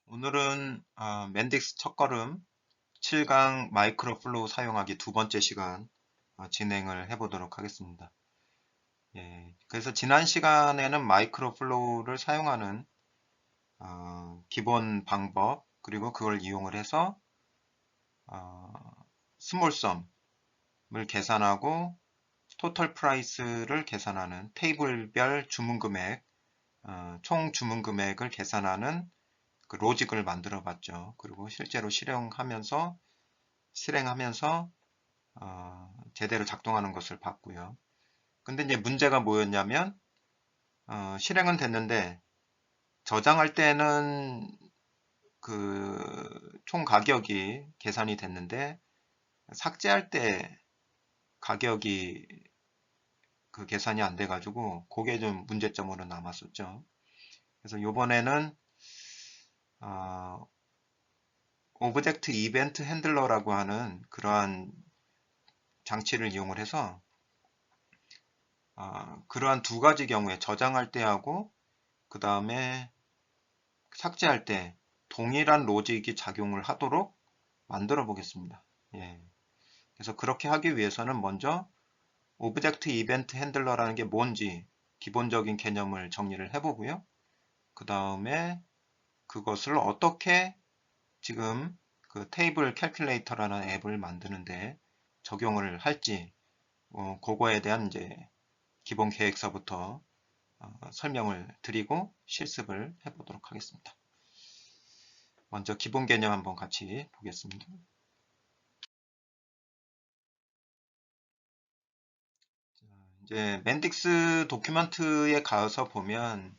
오늘은 맨딕스 첫걸음 7강 마이크로 플로우 사용하기 두 번째 시간 진행을 해보도록 하겠습니다. 그래서 지난 시간에는 마이크로 플로우를 사용하는 기본 방법, 그리고 그걸 이용을 해서 스몰썸을 계산하고 토탈 프라이스를 계산하는 테이블별 주문 금액, 총 주문 금액을 계산하는 그 로직을 만들어 봤죠. 그리고 실제로 실행하면서 제대로 작동하는 것을 봤고요. 근데 이제 문제가 뭐였냐면 실행은 됐는데 저장할 때는 그 총 가격이 계산이 됐는데 삭제할 때 가격이 그 계산이 안 돼가지고 그게 좀 문제점으로 남았었죠. 그래서 이번에는 오브젝트 이벤트 핸들러라고 하는 그러한 장치를 이용을 해서 그러한 두 가지 경우에 저장할 때하고 그 다음에 삭제할 때 동일한 로직이 작용을 하도록 만들어 보겠습니다. 그래서 그렇게 하기 위해서는 먼저 오브젝트 이벤트 핸들러라는 게 뭔지 기본적인 개념을 정리를 해보고요. 그 다음에 그것을 어떻게 지금 그 테이블 캘큘레이터라는 앱을 만드는데 적용을 할지 그거에 대한 이제 기본 계획서부터 설명을 드리고 실습을 해보도록 하겠습니다. 먼저 기본 개념 한번 같이 보겠습니다. 이제 맨딕스 도큐먼트에 가서 보면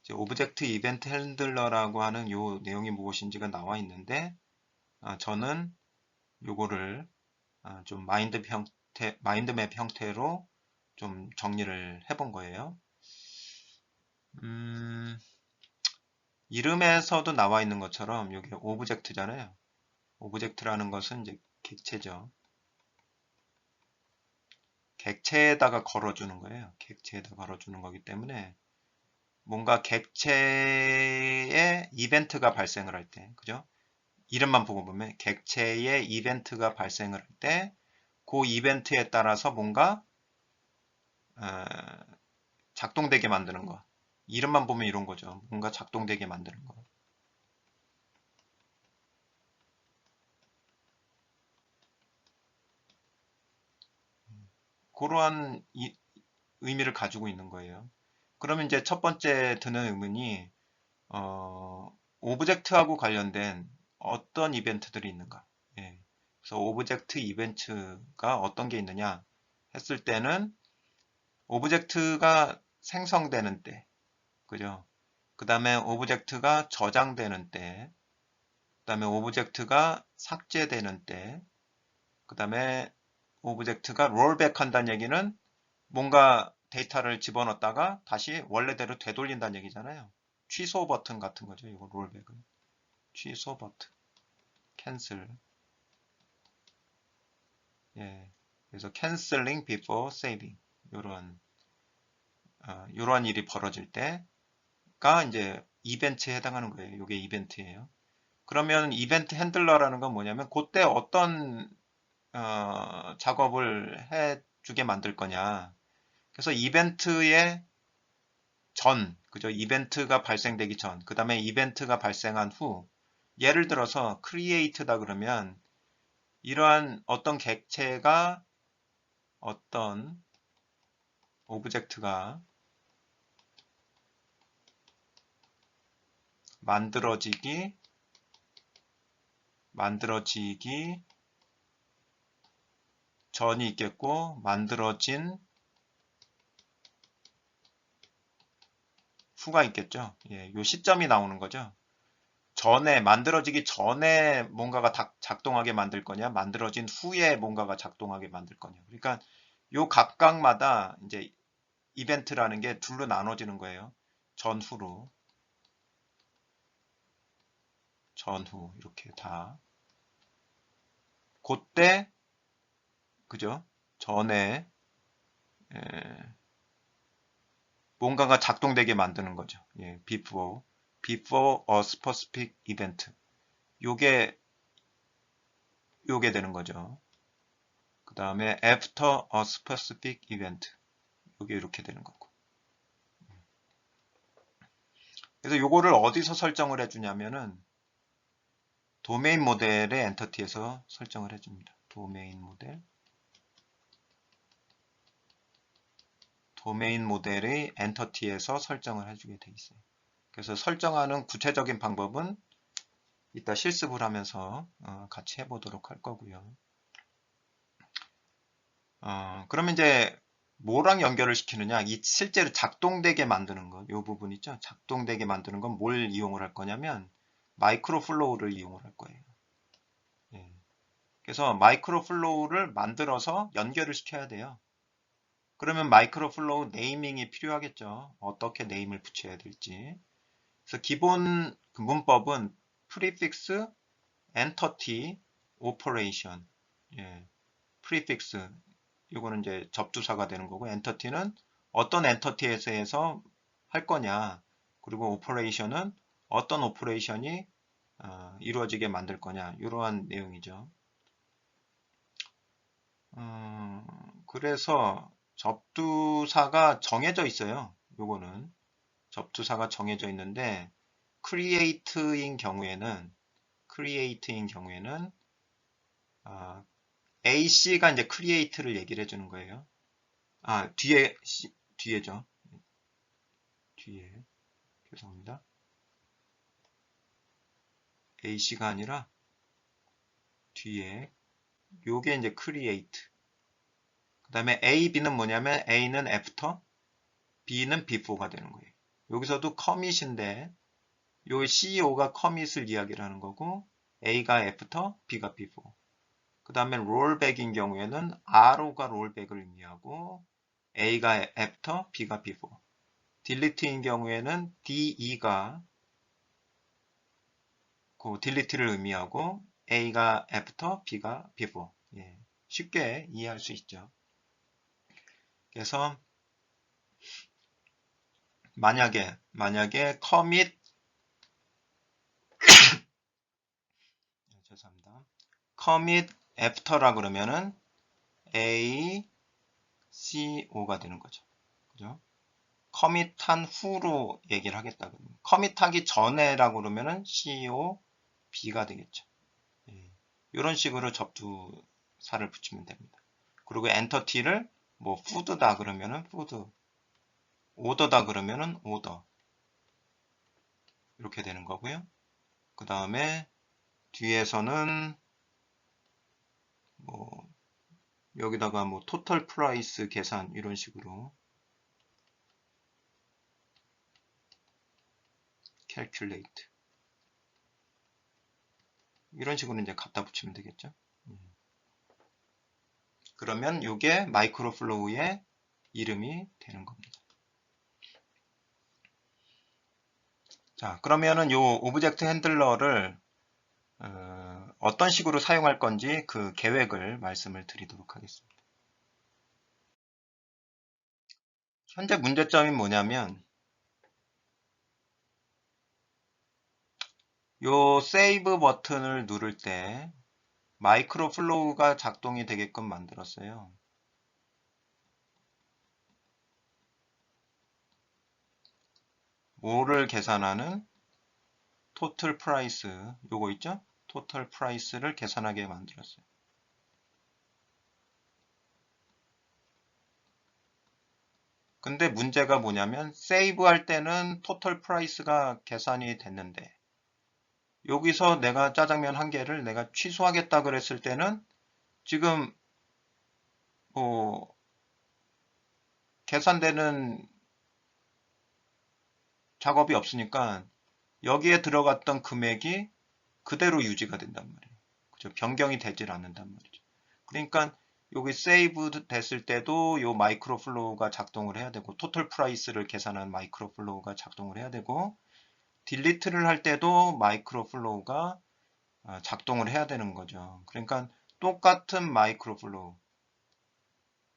이제 오브젝트 이벤트 핸들러라고 하는 요 내용이 무엇인지가 나와 있는데 저는 요거를 좀 마인드맵 형태로 좀 정리를 해본 거예요. 이름에서도 나와 있는 것처럼 여기 오브젝트잖아요. 오브젝트라는 것은 이제 객체죠. 객체에다가 걸어주는 거예요. 객체에다 걸어주는 거기 때문에 뭔가 객체에 이벤트가 발생을 할 때, 그죠? 이름만 보고 보면 객체에 이벤트가 발생을 할 때, 그 이벤트에 따라서 뭔가 작동되게 만드는 거. 이름만 보면 이런 거죠. 뭔가 작동되게 만드는 거. 그러한 의미를 가지고 있는 거예요. 그러면 이제 첫 번째 드는 의문이 오브젝트하고 관련된 어떤 이벤트들이 있는가? 그래서 오브젝트 이벤트가 어떤 게 있느냐 했을 때는 오브젝트가 생성되는 때, 그죠? 그 다음에 오브젝트가 저장되는 때, 그 다음에 오브젝트가 삭제되는 때, 그 다음에 오브젝트가 롤백 한다는 얘기는 뭔가 데이터를 집어넣었다가 다시 원래대로 되돌린다는 얘기잖아요. 취소 버튼 같은 거죠. 이거 롤백은. 취소 버튼. 캔슬. 그래서 canceling before saving. 요런 일이 벌어질 때가 이제 이벤트에 해당하는 거예요. 이게 이벤트예요. 그러면 이벤트 핸들러라는 건 뭐냐면 그때 어떤 작업을 해주게 만들 거냐. 그래서 이벤트의 그죠? 이벤트가 발생되기 전, 그 다음에 이벤트가 발생한 후, 예를 들어서 create다 그러면 이러한 어떤 객체가 어떤 오브젝트가 만들어지기 전이 있겠고 만들어진 후가 있겠죠. 요 시점이 나오는 거죠. 만들어지기 전에 뭔가가 작동하게 만들 거냐, 만들어진 후에 뭔가가 작동하게 만들 거냐. 그러니까 요 각각마다 이제 이벤트라는 게 둘로 나눠지는 거예요. 전후로. 전후 이렇게 다. 그때 그죠? 전에 뭔가가 작동되게 만드는 거죠. before. before a specific event. 요게 되는 거죠. 그 다음에 after a specific event. 요게 이렇게 되는 거고. 그래서 요거를 어디서 설정을 해주냐면은 도메인 모델의 엔터티에서 설정을 해줍니다. 도메인 모델의 엔터티에서 설정을 해주게 돼 있어요. 그래서 설정하는 구체적인 방법은 이따 실습을 하면서 같이 해보도록 할 거고요. 그러면 이제 뭐랑 연결을 시키느냐? 이 실제로 작동되게 만드는 것, 이 부분 있죠? 작동되게 만드는 건 뭘 이용을 할 거냐면 마이크로 플로우를 이용을 할 거예요. 예. 그래서 마이크로 플로우를 만들어서 연결을 시켜야 돼요. 그러면 마이크로 플로우 네이밍이 필요하겠죠. 어떻게 네임을 붙여야 될지. 그래서 기본 그 문법은 prefix, entity, operation. 예. prefix 이거는 이제 접두사가 되는 거고, 엔터티는 어떤 엔터티에서 할 거냐, 그리고 오퍼레이션은 어떤 오퍼레이션이 이루어지게 만들 거냐, 이러한 내용이죠. 그래서 접두사가 정해져 있어요. 요거는 접두사가 정해져 있는데 create인 경우에는 AC가 이제 create를 얘기를 해주는 거예요. 뒤에죠. 뒤에. 죄송합니다. AC가 아니라 뒤에 요게 이제 create. 그 다음에 A, B는 뭐냐면 A는 after, B는 before가 되는 거예요. 여기서도 commit인데 요 CEO가 commit을 이야기를 하는 거고 A가 after, B가 before. 그 다음에 rollback인 경우에는 RO가 rollback을 의미하고 A가 after, B가 before. delete인 경우에는 DE가 그 delete를 의미하고 A가 after, B가 before. 예, 쉽게 이해할 수 있죠. 그래서 만약에 commit 죄송합니다. commit after라 그러면은 A, C, O가 되는 거죠. 그죠? commit한 후로 얘기를 하겠다 그러면 commit하기 전에라고 그러면은 C, O, B가 되겠죠. 예. 이런 식으로 접두사를 붙이면 됩니다. 그리고 entity를 뭐 food다 그러면은 food, order다 그러면은 order 이렇게 되는 거고요. 그 다음에 뒤에서는 뭐 여기다가 뭐 토탈 프라이스 계산 이런 식으로 calculate 이런 식으로 이제 갖다 붙이면 되겠죠. 그러면 이게 마이크로 플로우의 이름이 되는 겁니다. 자, 그러면은 요 오브젝트 핸들러를 어떤 식으로 사용할 건지 그 계획을 말씀을 드리도록 하겠습니다. 현재 문제점이 뭐냐면 요 세이브 버튼을 누를 때 마이크로 플로우가 작동이 되게끔 만들었어요. 뭐를 계산하는 토탈 프라이스 요거 있죠? 토탈 프라이스를 계산하게 만들었어요. 근데 문제가 뭐냐면 세이브 할 때는 토탈 프라이스가 계산이 됐는데 여기서 내가 짜장면 한 개를 내가 취소하겠다 그랬을 때는 지금 뭐 계산되는 작업이 없으니까 여기에 들어갔던 금액이 그대로 유지가 된단 말이에요. 그죠? 변경이 되질 않는단 말이죠. 그러니까 여기 세이브 됐을 때도 요 마이크로 플로우가 작동을 해야 되고 토탈 프라이스를 계산한 마이크로 플로우가 작동을 해야 되고 딜리트를 할 때도 마이크로 플로우가 작동을 해야 되는 거죠. 그러니까 똑같은 마이크로 플로우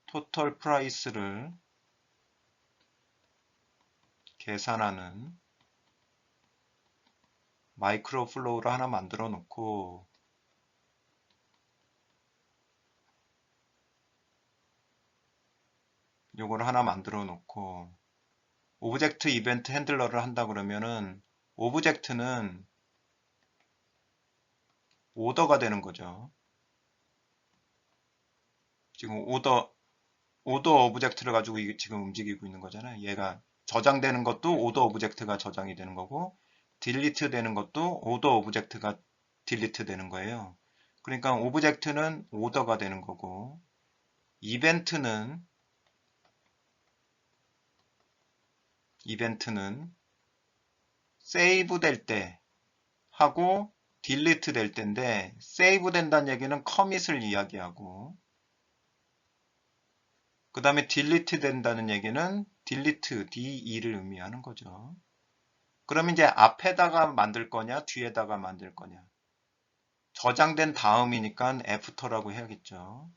토탈 프라이스를 계산하는 마이크로 플로우를 하나 만들어 놓고 요거를 하나 만들어 놓고 오브젝트 이벤트 핸들러를 한다 그러면은 오브젝트는 오더가 되는 거죠. 지금 오더 오브젝트를 가지고 지금 움직이고 있는 거잖아요. 얘가 저장되는 것도 오더 오브젝트가 저장이 되는 거고 딜리트 되는 것도 오더 오브젝트가 딜리트 되는 거예요. 그러니까 오브젝트는 오더가 되는 거고 이벤트는 세이브 될 때 하고 딜리트 될 때인데 세이브 된다는 얘기는 커밋을 이야기하고 그 다음에 딜리트 된다는 얘기는 딜리트 DE를 의미하는 거죠. 그럼 이제 앞에다가 만들 거냐 뒤에다가 만들 거냐 저장된 다음이니까 애프터라고 해야겠죠.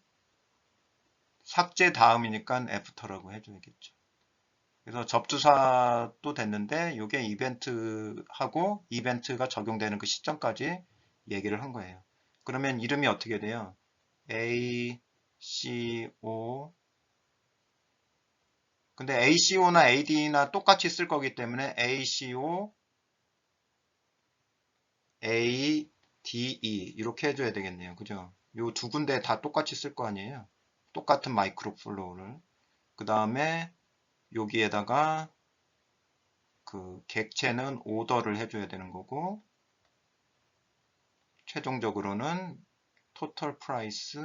삭제 다음이니까 애프터라고 해줘야겠죠. 그래서 접두사도 됐는데 이게 이벤트하고 이벤트가 적용되는 그 시점까지 얘기를 한 거예요. 그러면 이름이 어떻게 돼요? ACO 근데 ACO나 AD나 똑같이 쓸 거기 때문에 ACO ADE 이렇게 해줘야 되겠네요. 그죠? 요 두 군데 다 똑같이 쓸 거 아니에요? 똑같은 마이크로 플로우를. 그 다음에 여기에다가 그 객체는 오더를 해줘야 되는 거고 최종적으로는 토탈 프라이스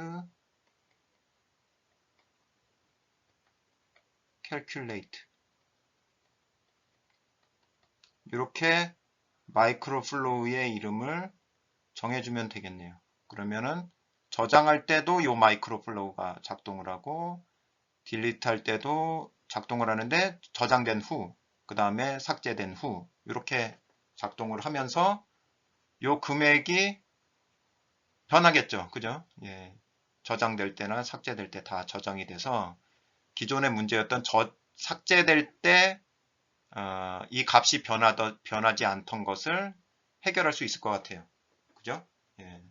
캘큘레이트 이렇게 마이크로 플로우의 이름을 정해주면 되겠네요. 그러면은 저장할 때도 요 마이크로 플로우가 작동을 하고 딜리트 할 때도 작동을 하는데 저장된 후, 그 다음에 삭제된 후 이렇게 작동을 하면서 요 금액이 변하겠죠. 그죠? 예. 저장될 때나 삭제될 때 다 저장이 돼서 기존의 문제였던 삭제될 때 이 값이 변하지 않던 것을 해결할 수 있을 것 같아요. 그죠? 예.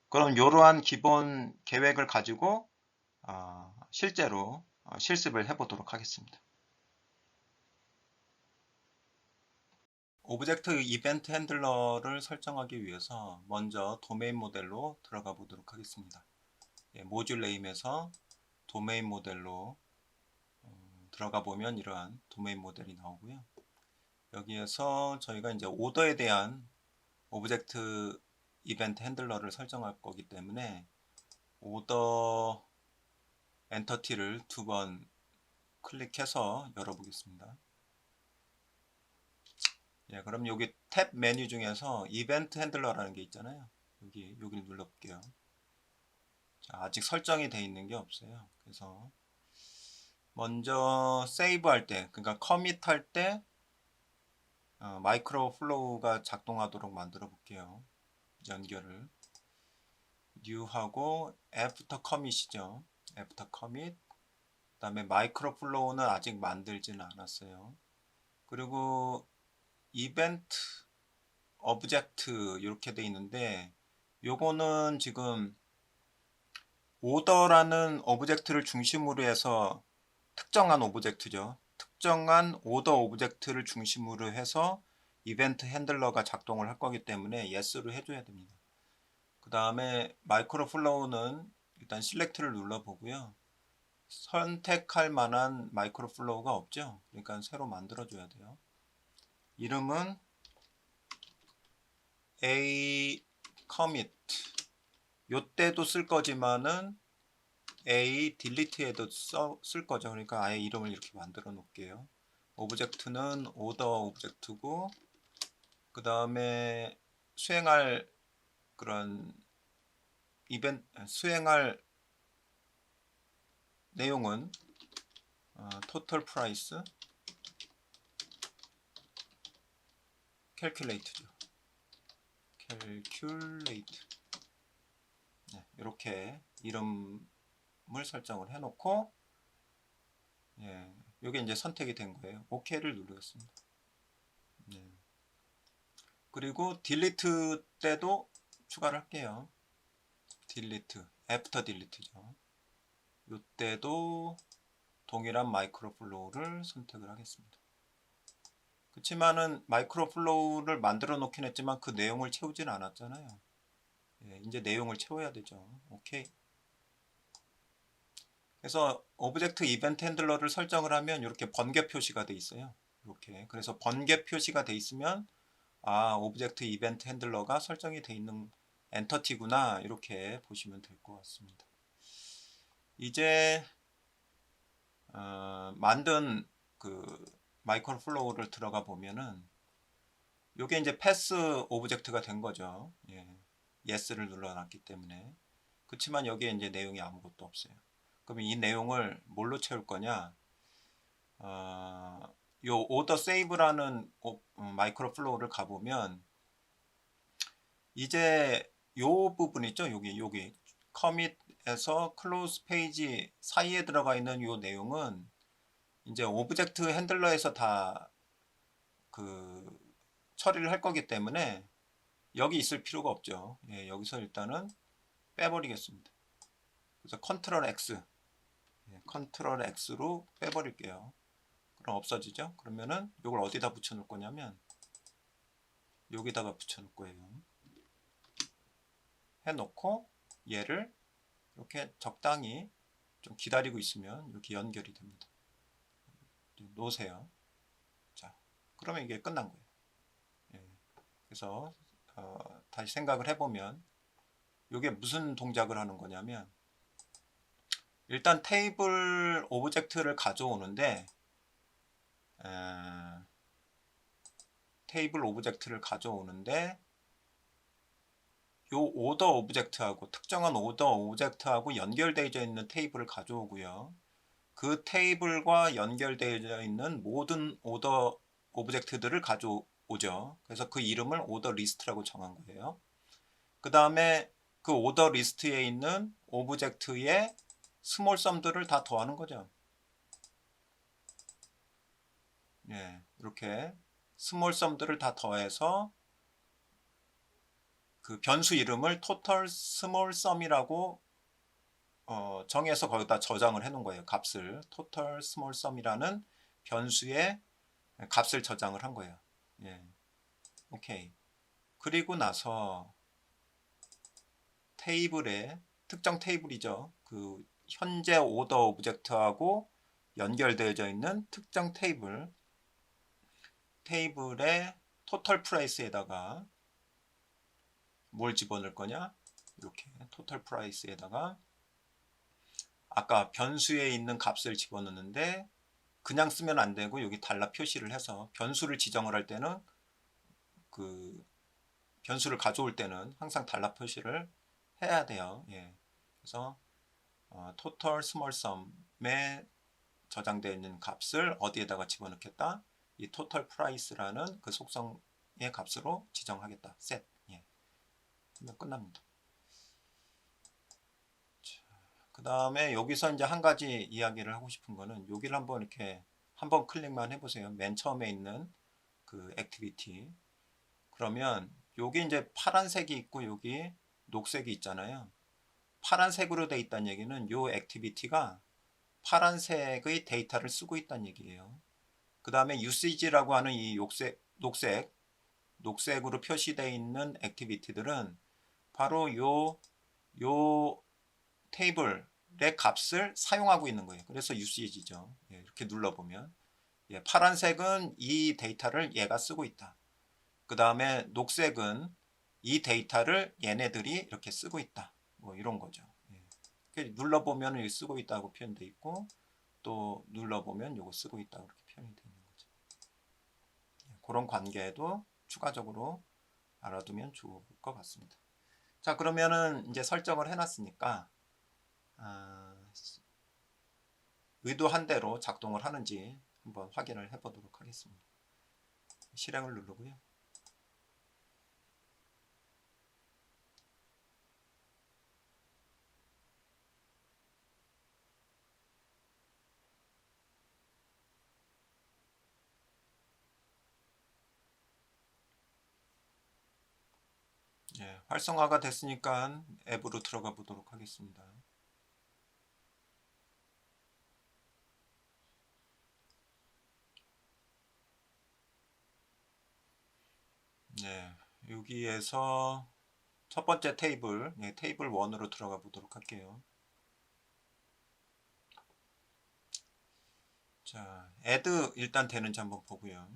그럼 이러한 기본 계획을 가지고 실제로 실습을 해보도록 하겠습니다. 오브젝트 이벤트 핸들러를 설정하기 위해서 먼저 도메인 모델로 들어가 보도록 하겠습니다. 예, 모듈 네임에서 도메인 모델로 들어가 보면 이러한 도메인 모델이 나오고요. 여기에서 저희가 이제 오더에 대한 오브젝트 이벤트 핸들러를 설정할 거기 때문에 오더 엔터티를 두 번 클릭해서 열어보겠습니다. 예, 그럼 여기 탭 메뉴 중에서 이벤트 핸들러라는 게 있잖아요. 여기를 눌러볼게요. 자, 아직 설정이 되어 있는 게 없어요. 그래서 먼저 세이브 할 때, 그러니까 커밋 할 때 마이크로 플로우가 작동하도록 만들어 볼게요. 연결을 뉴하고 애프터 커밋이죠. 애프터 커밋. 그 다음에 마이크로 플로우는 아직 만들지는 않았어요. 그리고 이벤트 오브젝트 이렇게 돼 있는데 요거는 지금 오더라는 오브젝트를 중심으로 해서 특정한 오브젝트죠. 특정한 오더 오브젝트를 중심으로 해서 이벤트 핸들러가 작동을 할 거기 때문에 yes를 해줘야 됩니다. 그 다음에 마이크로 플로우는 일단 셀렉트를 눌러보고요. 선택할 만한 마이크로 플로우가 없죠. 그러니까 새로 만들어줘야 돼요. 이름은 A commit 요때도 쓸 거지만은 A delete에도 쓸 거죠. 그러니까 아예 이름을 이렇게 만들어 놓을게요. 오브젝트는 오더 오브젝트고 그 다음에 수행할 그런 수행할 내용은 total price calculate죠. calculate 네, 이렇게 이름을 설정을 해놓고 이게 이제 선택이 된 거예요. OK를 누르겠습니다. 네. 그리고 딜리트 때도 추가를 할게요. 딜리트, 애프터 딜리트죠. 이때도 동일한 마이크로 플로우를 선택을 하겠습니다. 그렇지만은 마이크로 플로우를 만들어 놓긴 했지만 그 내용을 채우진 않았잖아요. 예, 이제 내용을 채워야 되죠. 오케이. 그래서 오브젝트 이벤트 핸들러를 설정을 하면 이렇게 번개 표시가 돼 있어요. 이렇게. 그래서 번개 표시가 돼 있으면 아, 오브젝트 이벤트 핸들러가 설정이 돼 있는 엔터티구나. 이렇게 보시면 될 것 같습니다. 이제 만든 그 마이크로 플로우를 들어가 보면은 이게 이제 패스 오브젝트가 된 거죠. 예. yes를 눌러놨기 때문에. 그렇지만 여기에 이제 내용이 아무것도 없어요. 그럼 이 내용을 뭘로 채울 거냐? 요 오더 세이브라는 마이크로 플로우를 가보면 이제 요 부분 있죠? 여기 커밋에서 클로즈 페이지 사이에 들어가 있는 요 내용은 이제 오브젝트 핸들러에서 다 그 처리를 할 거기 때문에 여기 있을 필요가 없죠. 예, 여기서 일단은 빼버리겠습니다. 그래서 컨트롤 X, 컨트롤 X로 빼버릴게요. 그럼 없어지죠? 그러면은 이걸 어디다 붙여놓을 거냐면 여기다가 붙여놓을 거예요. 해놓고 얘를 이렇게 적당히 좀 기다리고 있으면 이렇게 연결이 됩니다. 놓으세요. 자, 그러면 이게 끝난 거예요. 예, 그래서 다시 생각을 해보면 이게 무슨 동작을 하는 거냐면 일단 테이블 오브젝트를 가져오는데 테이블 오브젝트를 가져오는데 요 오더 오브젝트하고 특정한 오더 오브젝트하고 연결되어 있는 테이블을 가져오고요. 그 테이블과 연결되어 있는 모든 오더 오브젝트들을 가져오죠. 그래서 그 이름을 오더 리스트라고 정한 거예요. 그 다음에 그 오더 리스트에 있는 오브젝트의 스몰 썸들을 다 더하는 거죠. 예, 이렇게 스몰 썸들을 다 더해서 그 변수 이름을 total small sum이라고 정해서 거기다 저장을 해 놓은 거예요. 값을 total small sum이라는 변수의 값을 저장을 한 거예요. 예. 오케이. 그리고 나서 테이블에 특정 테이블이죠. 그 현재 오더 오브젝트하고 연결되어져 있는 특정 테이블의 토탈 프라이스에다가 뭘 집어넣을 거냐? 이렇게 토탈 프라이스에다가 아까 변수에 있는 값을 집어넣는데 그냥 쓰면 안 되고 여기 달러 표시를 해서 변수를 지정을 할 때는 그 변수를 가져올 때는 항상 달러 표시를 해야 돼요. 예. 그래서 total small sum에 저장되어 있는 값을 어디에다가 집어넣겠다? 이 total price라는 그 속성의 값으로 지정하겠다. set. 예. 그러면 끝납니다. 그 다음에 여기서 이제 한 가지 이야기를 하고 싶은 거는 여기를 한번 이렇게 한번 클릭만 해보세요. 맨 처음에 있는 그 액티비티. 그러면 여기 이제 파란색이 있고 여기 녹색이 있잖아요. 파란색으로 돼 있다는 얘기는 이 액티비티가 파란색의 데이터를 쓰고 있다는 얘기예요. 그 다음에 usage라고 하는 이 녹색으로 표시되어 있는 액티비티들은 바로 요 테이블의 값을 사용하고 있는 거예요. 그래서 usage죠. 예, 이렇게 눌러보면 예, 파란색은 이 데이터를 얘가 쓰고 있다. 그 다음에 녹색은 이 데이터를 얘네들이 이렇게 쓰고 있다. 뭐 이런 거죠. 예. 눌러보면 쓰고 있다고 표현되어 있고 또 눌러보면 이거 쓰고 있다고 이렇게 표현이 되어 있는 거죠. 예, 그런 관계도 추가적으로 알아두면 좋을 것 같습니다. 자, 그러면은 이제 설정을 해놨으니까 의도한 대로 작동을 하는지 한번 확인을 해보도록 하겠습니다. 실행을 누르고요. 활성화가 됐으니까 앱으로 들어가 보도록 하겠습니다. 네, 여기에서 첫 번째 테이블, 테이블 1으로 들어가 보도록 할게요. 자, add 일단 되는지 한번 보고요.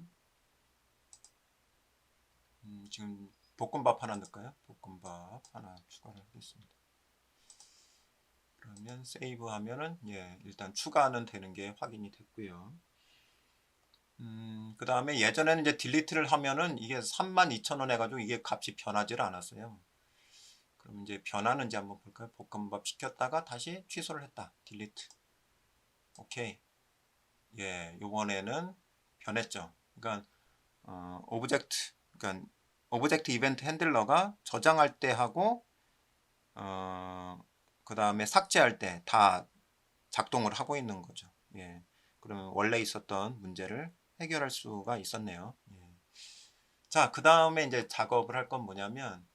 지금 볶음밥 하나 넣을까요? 볶음밥 하나 추가를 하겠습니다. 그러면 세이브 하면은 일단 추가는 되는 게 확인이 됐고요. 그 다음에 예전에는 이제 딜리트를 하면은 이게 32,000원 해가지고 이게 값이 변하지를 않았어요. 그럼 이제 변하는지 한번 볼까요? 볶음밥 시켰다가 다시 취소를 했다. 딜리트. 오케이. 요번에는 변했죠. 그러니까 오브젝트 이벤트 핸들러가 저장할 때 하고 그 다음에 삭제할 때 다 작동을 하고 있는 거죠. 그러면 원래 있었던 문제를 해결할 수가 있었네요. 자, 그 다음에 이제 작업을 할 건 뭐냐면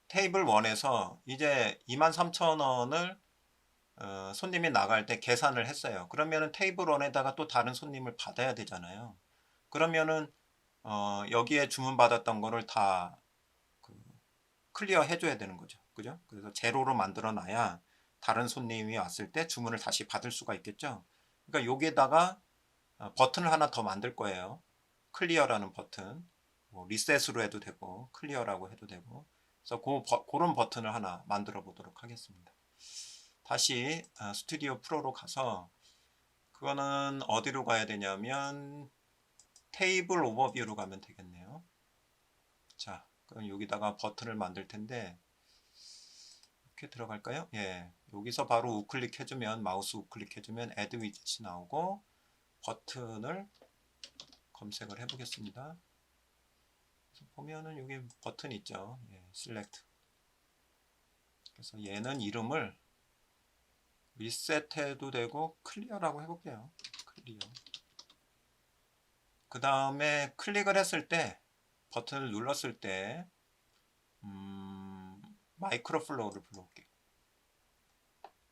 테이블 1에서 이제 23,000원을 손님이 나갈 때 계산을 했어요. 그러면은 테이블 1에다가 또 다른 손님을 받아야 되잖아요. 그러면은 여기에 주문 받았던 거를 다 클리어 해줘야 되는 거죠. 그죠? 그래서 제로로 만들어 놔야 다른 손님이 왔을 때 주문을 다시 받을 수가 있겠죠. 그러니까 여기에다가 버튼을 하나 더 만들 거예요. 클리어라는 버튼. 뭐 리셋으로 해도 되고 클리어라고 해도 되고. 그래서 그런 버튼을 하나 만들어 보도록 하겠습니다. 다시 스튜디오 프로로 가서 그거는 어디로 가야 되냐면 테이블 오버뷰로 가면 되겠네요. 자, 그럼 여기다가 버튼을 만들 텐데 이렇게 들어갈까요? 여기서 바로 우클릭 해주면 마우스 우클릭 해주면 애드 위젯이 나오고 버튼을 검색을 해보겠습니다. 그래서 보면은 여기 버튼 있죠. select. 그래서 얘는 이름을 리셋해도 되고 클리어라고 해볼게요. 클리어. 그 다음에 클릭을 했을 때 버튼을 눌렀을 때 마이크로 플로우를 불러올게요.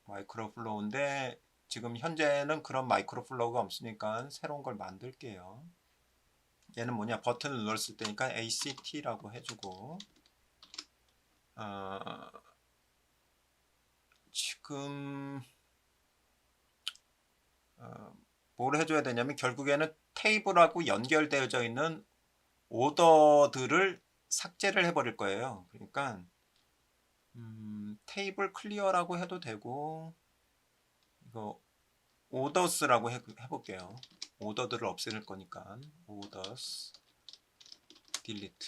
마이크로 플로우인데 지금 현재는 그런 마이크로 플로우가 없으니까 새로운 걸 만들게요. 얘는 뭐냐, 버튼을 눌렀을 때니까 ACT라고 해주고 지금 뭘 해줘야 되냐면 결국에는 테이블하고 연결되어져 있는 오더들을 삭제를 해버릴 거예요. 그러니까 테이블 클리어라고 해도 되고 이거 오더스라고 해볼게요. 오더들을 없앨 거니까 오더스 딜리트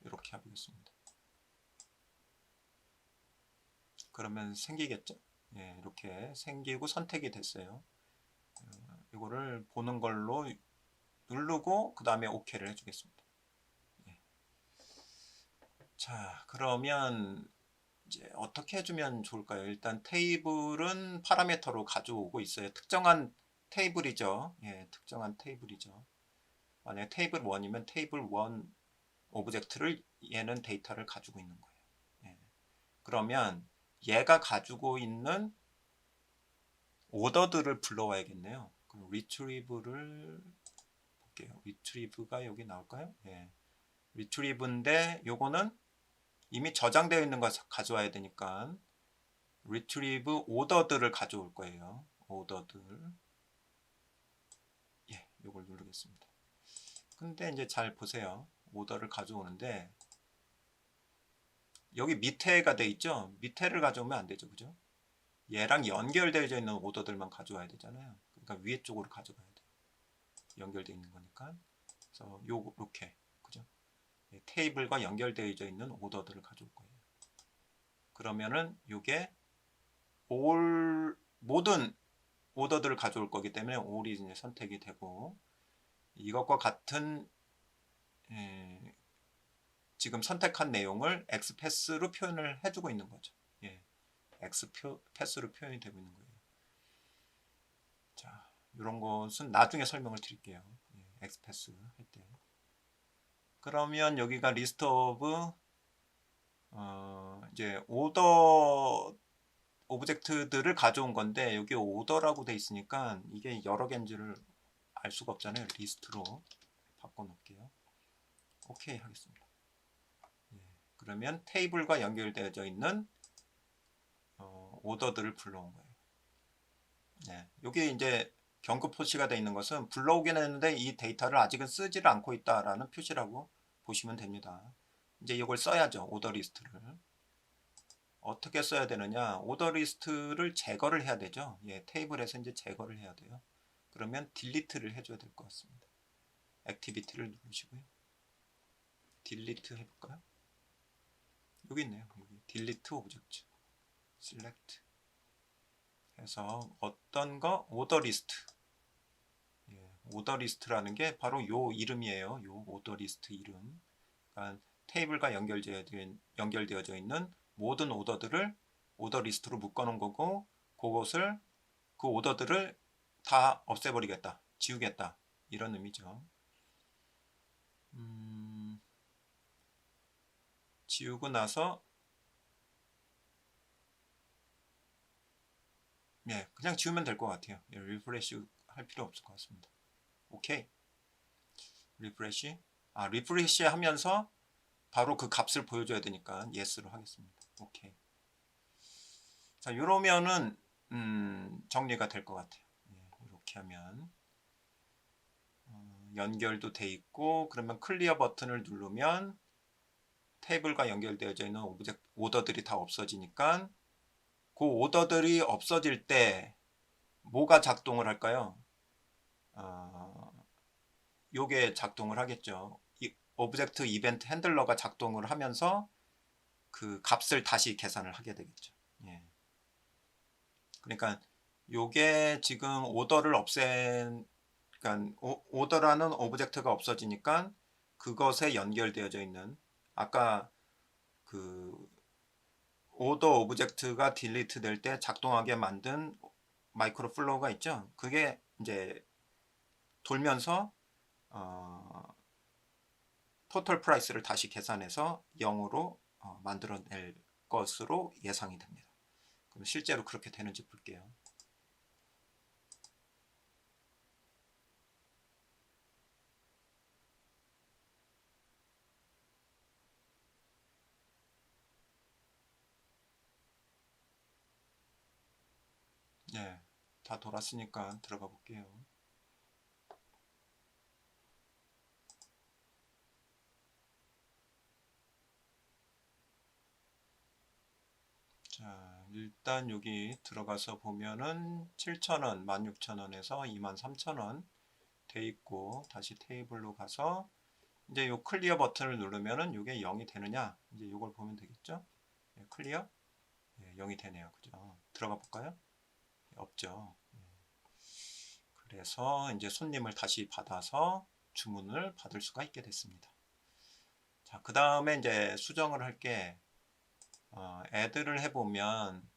이렇게 해보겠습니다. 그러면 생기겠죠? 이렇게 생기고 선택이 됐어요. 이거를 보는 걸로 누르고 그 다음에 OK를 해주겠습니다. 자, 그러면 이제 어떻게 해주면 좋을까요? 일단 테이블은 파라미터로 가져오고 있어요. 특정한 테이블이죠. 특정한 테이블이죠. 만약에 테이블 1이면 테이블 1 오브젝트를 얘는 데이터를 가지고 있는 거예요. 그러면 얘가 가지고 있는 오더들을 불러와야겠네요. 그럼 retrieve를 볼게요. retrieve가 여기 나올까요? retrieve인데 요거는 이미 저장되어 있는 거 가져와야 되니까 retrieve 오더들을 가져올 거예요. 오더들. 요걸 누르겠습니다. 근데 이제 잘 보세요. 오더를 가져오는데 여기 밑에가 돼 있죠? 밑에를 가져오면 안 되죠. 그죠? 얘랑 연결되어 있는 오더들만 가져와야 되잖아요. 그러니까 위에 쪽으로 가져가야 돼요. 연결되어 있는 거니까. 그래서 요렇게 그죠? 테이블과 연결되어 있는 오더들을 가져올 거예요. 그러면은 요게 모든 오더들을 가져올 거기 때문에 all이 이제 선택이 되고 이것과 같은 지금 선택한 내용을 xpass로 표현을 해주고 있는 거죠. xpass로 표현이 되고 있는 거예요. 자, 이런 것은 나중에 설명을 드릴게요. 엑스패스 할 때. 그러면 여기가 리스트 오브 이제 오더 오브젝트들을 가져온 건데 여기 오더라고 돼 있으니까 이게 여러 개인지를 알 수가 없잖아요. 리스트로 바꿔 놓을게요. 오케이 하겠습니다. 예, 그러면 테이블과 연결되어져 있는 오더들을 불러온 거예요. 예, 여기 이제 경고 표시가 되어 있는 것은 불러오긴 했는데 이 데이터를 아직은 쓰지를 않고 있다라는 표시라고 보시면 됩니다. 이제 이걸 써야죠. 오더 리스트를. 어떻게 써야 되느냐? 오더 리스트를 제거를 해야 되죠. 예, 테이블에서 이제 제거를 해야 돼요. 그러면 딜리트를 해줘야 될 것 같습니다. 액티비티를 누르시고요. 딜리트 해볼까요? 여기 있네요. 여기 딜리트 오브젝트. 셀렉트 해서 어떤 거? 오더 리스트. 예, 오더 리스트라는 게 바로 요 이름이에요. 요 오더 리스트 이름. 그러니까 테이블과 연결되어져 있는 모든 오더들을 오더 리스트로 묶어놓은 거고 그것을 그 오더들을 다 없애버리겠다. 지우겠다. 이런 의미죠. 지우고 나서 예, 그냥 지우면 될 것 같아요. 예, 리프레시 할 필요 없을 것 같습니다. 오케이. 리프레시. 리프레시 하면서 바로 그 값을 보여줘야 되니까 yes로 하겠습니다. 오케이. 자, 이러면은 정리가 될 것 같아요. 예, 이렇게 하면 연결도 돼 있고 그러면 클리어 버튼을 누르면 테이블과 연결되어져 있는 오더들이 다 없어지니까 그 오더들이 없어질 때 뭐가 작동을 할까요? 요게 작동을 하겠죠. 이 오브젝트 이벤트 핸들러가 작동을 하면서 그 값을 다시 계산을 하게 되겠죠. 예. 그러니까 요게 지금 오더를 그러니까 오더라는 오브젝트가 없어지니까 그것에 연결되어져 있는 아까 그 오더 오브젝트가 딜리트 될 때 작동하게 만든 마이크로 플로우가 있죠. 그게 이제 돌면서 토탈 프라이스를 다시 계산해서 0으로 만들어낼 것으로 예상이 됩니다. 그럼 실제로 그렇게 되는지 볼게요. 예, 다 돌았으니까 들어가 볼게요. 자, 일단 여기 들어가서 보면은 7,000원, 16,000원에서 23,000원 돼 있고 다시 테이블로 가서 이제 요 클리어 버튼을 누르면은 이게 0이 되느냐 이제 이걸 보면 되겠죠. 예, 클리어 예, 0이 되네요. 그죠? 들어가 볼까요? 없죠. 그래서 이제 손님을 다시 받아서 주문을 받을 수가 있게 됐습니다. 자, 그 다음에 이제 수정을 할 게 애드를 해보면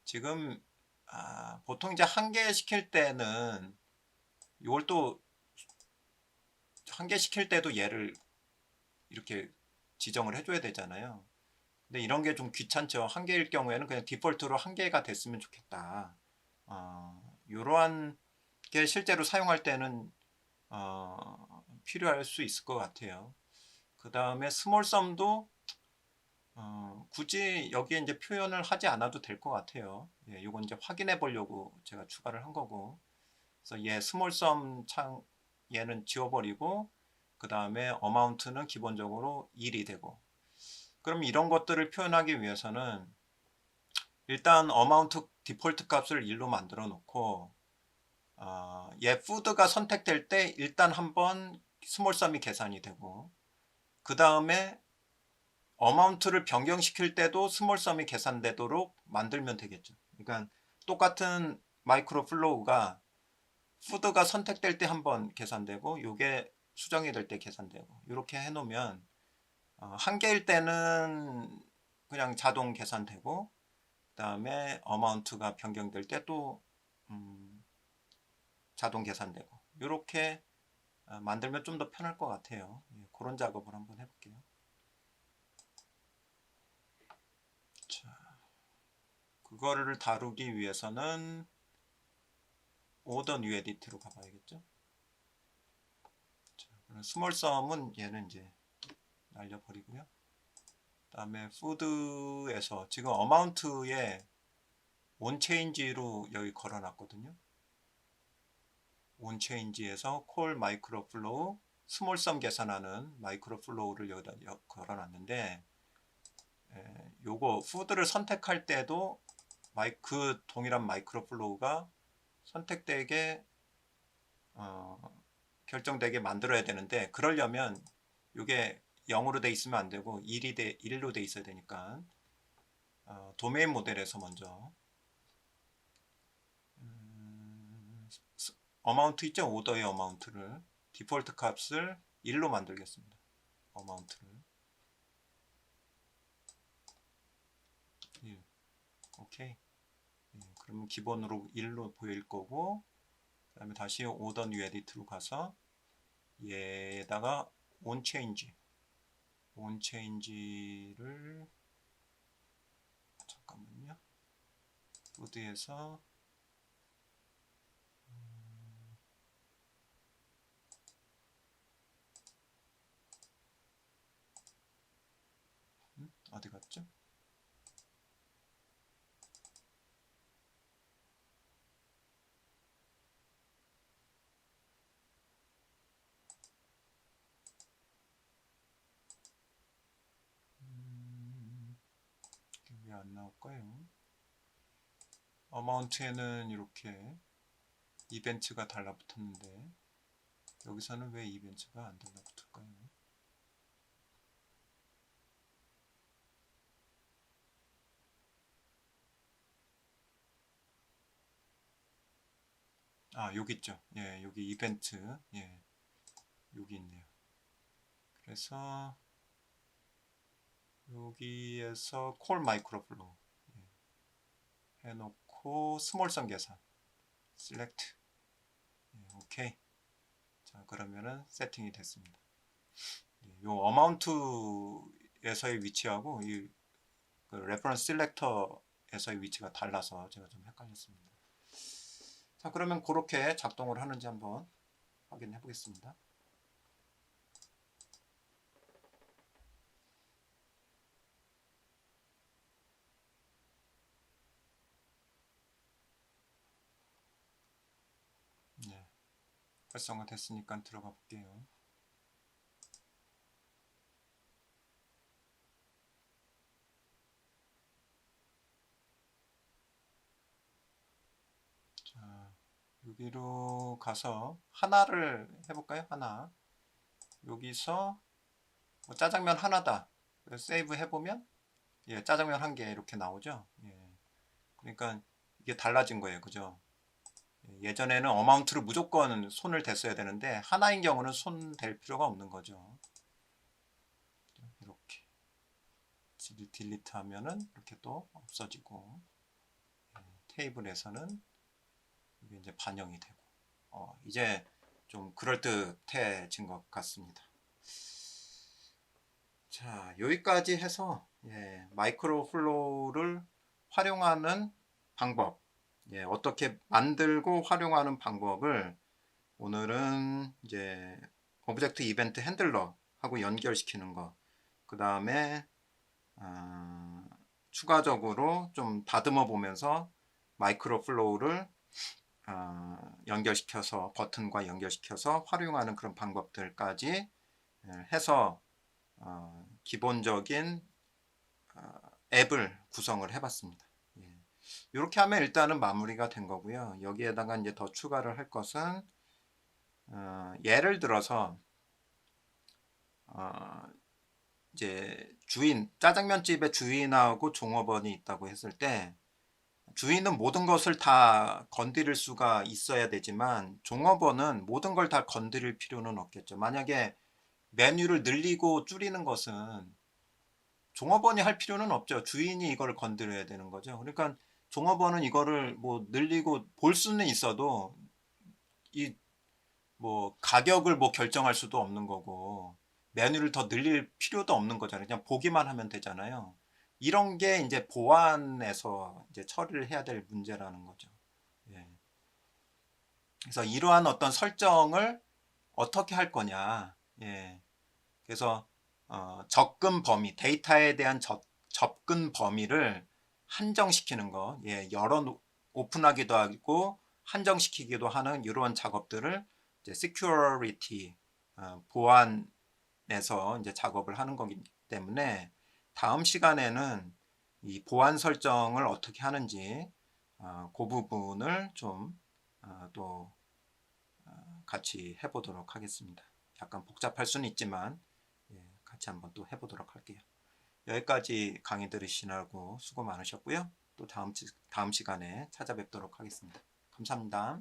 지금 보통 이제 한 개 시킬 때는 이걸 또 한 개 시킬 때도 얘를 이렇게 지정을 해줘야 되잖아요. 근데 이런 게 좀 귀찮죠. 한 개일 경우에는 그냥 디폴트로 한 개가 됐으면 좋겠다. 이러한 게 실제로 사용할 때는 필요할 수 있을 것 같아요. 그 다음에 스몰 썸도 굳이 여기에 이제 표현을 하지 않아도 될 것 같아요. 예, 이건 이제 확인해 보려고 제가 추가를 한 거고. 그래서 얘 스몰 썸 창 얘는 지워버리고 그 다음에 어마운트는 기본적으로 1이 되고. 그럼 이런 것들을 표현하기 위해서는 일단 어마운트 디폴트 값을 1로 만들어 놓고 얘 푸드가 선택될 때 일단 한번 스몰 썸이 계산이 되고 그 다음에 어마운트를 변경시킬 때도 스몰 썸이 계산되도록 만들면 되겠죠. 그러니까 똑같은 마이크로 플로우가 푸드가 선택될 때 한번 계산되고 이게 수정이 될 때 계산되고 이렇게 해놓으면 한 개일 때는 그냥 자동 계산되고 그 다음에 어마운트가 변경될 때 또 자동 계산되고 이렇게 만들면 좀 더 편할 것 같아요. 예, 그런 작업을 한번 해볼게요. 자, 그거를 다루기 위해서는 오더 뉴 에디트로 가봐야겠죠. 스몰 썸은 얘는 이제 날려버리고요. 그 다음에 푸드에서 지금 어마운트에 온체인지로 여기 걸어놨거든요. 온체인지에서 콜 마이크로 플로우 스몰 썸 계산하는 마이크로 플로우를 여기다 걸어놨는데, 요거 푸드를 선택할 때도 그 동일한 마이크로 플로우가 선택되게 결정되게 만들어야 되는데, 그러려면 이게 0으로 돼 있으면 안 되고 1로 돼 있어야 되니까 도메인 모델에서 먼저 어마운트 있죠? 오더의 어마운트를 디폴트 값을 1로 만들겠습니다. 어마운트를 1. 오케이. 그러면 기본으로 1로 보일 거고, 그 다음에 다시 오더 뉴 에디트로 가서 얘에다가 온체인지를 잠깐만요. 푸드에서 어디 갔죠? 왜 안 나올까요? 어마운트에는 이렇게 이벤트가 달라붙었는데 여기서는 왜 이벤트가 안 달라붙을까요? 아, 여기 있죠. 예, 여기 이벤트. 예, 여기 있네요. 그래서 여기에서 콜 마이크로 플로우 해놓고 스몰 선 계산 셀렉트. 오케이. 자, 그러면은 세팅이 됐습니다. 요 어마운트에서의 위치하고 이 레퍼런스 셀렉터에서의 위치가 달라서 제가 좀 헷갈렸습니다. 자, 그러면 그렇게 작동을 하는지 한번 확인해 보겠습니다. 네, 활성화 됐으니까 들어가 볼게요. 자, 여기로 가서 하나를 해볼까요? 하나. 여기서 뭐 짜장면 하나다. 세이브 해보면 예, 짜장면 한 개 이렇게 나오죠. 예, 그러니까 이게 달라진 거예요. 그죠? 예전에는 어마운트를 무조건 손을 댔어야 되는데 하나인 경우는 손 댈 필요가 없는 거죠. 이렇게 딜리트 하면은 이렇게 또 없어지고, 테이블에서는 이게 이제 반영이 되고, 이제 좀 그럴듯해진 것 같습니다. 자, 여기까지 해서 마이크로 플로우를 활용하는 방법, 어떻게 만들고 활용하는 방법을 오늘은 이제 오브젝트 이벤트 핸들러하고 연결시키는 거, 그 다음에 추가적으로 좀 다듬어 보면서 마이크로 플로우를 연결시켜서 버튼과 연결시켜서 활용하는 그런 방법들까지 해서 기본적인 앱을 구성을 해봤습니다. 이렇게 하면 일단은 마무리가 된 거고요. 여기에다가 이제 더 추가를 할 것은 예를 들어서 이제 짜장면집의 주인하고 종업원이 있다고 했을 때 주인은 모든 것을 다 건드릴 수가 있어야 되지만 종업원은 모든 걸 다 건드릴 필요는 없겠죠. 만약에 메뉴를 늘리고 줄이는 것은 종업원이 할 필요는 없죠. 주인이 이걸 건드려야 되는 거죠. 그러니까 종업원은 이거를 뭐 늘리고 볼 수는 있어도 이 뭐 가격을 뭐 결정할 수도 없는 거고 메뉴를 더 늘릴 필요도 없는 거잖아요. 그냥 보기만 하면 되잖아요. 이런 게 이제 보안에서 이제 처리를 해야 될 문제라는 거죠. 예. 그래서 이러한 어떤 설정을 어떻게 할 거냐. 예. 그래서 접근 범위, 데이터에 대한 접근 범위를 한정시키는 거, 예, 오픈하기도 하고 한정시키기도 하는 이런 작업들을 이제 security, 보안에서 이제 작업을 하는 거기 때문에 다음 시간에는 이 보안 설정을 어떻게 하는지 그 부분을 좀 또 같이 해보도록 하겠습니다. 약간 복잡할 수는 있지만 예, 같이 한번 또 해보도록 할게요. 여기까지 강의 들으시느라고 수고 많으셨고요. 또 다음 시간에 찾아뵙도록 하겠습니다. 감사합니다.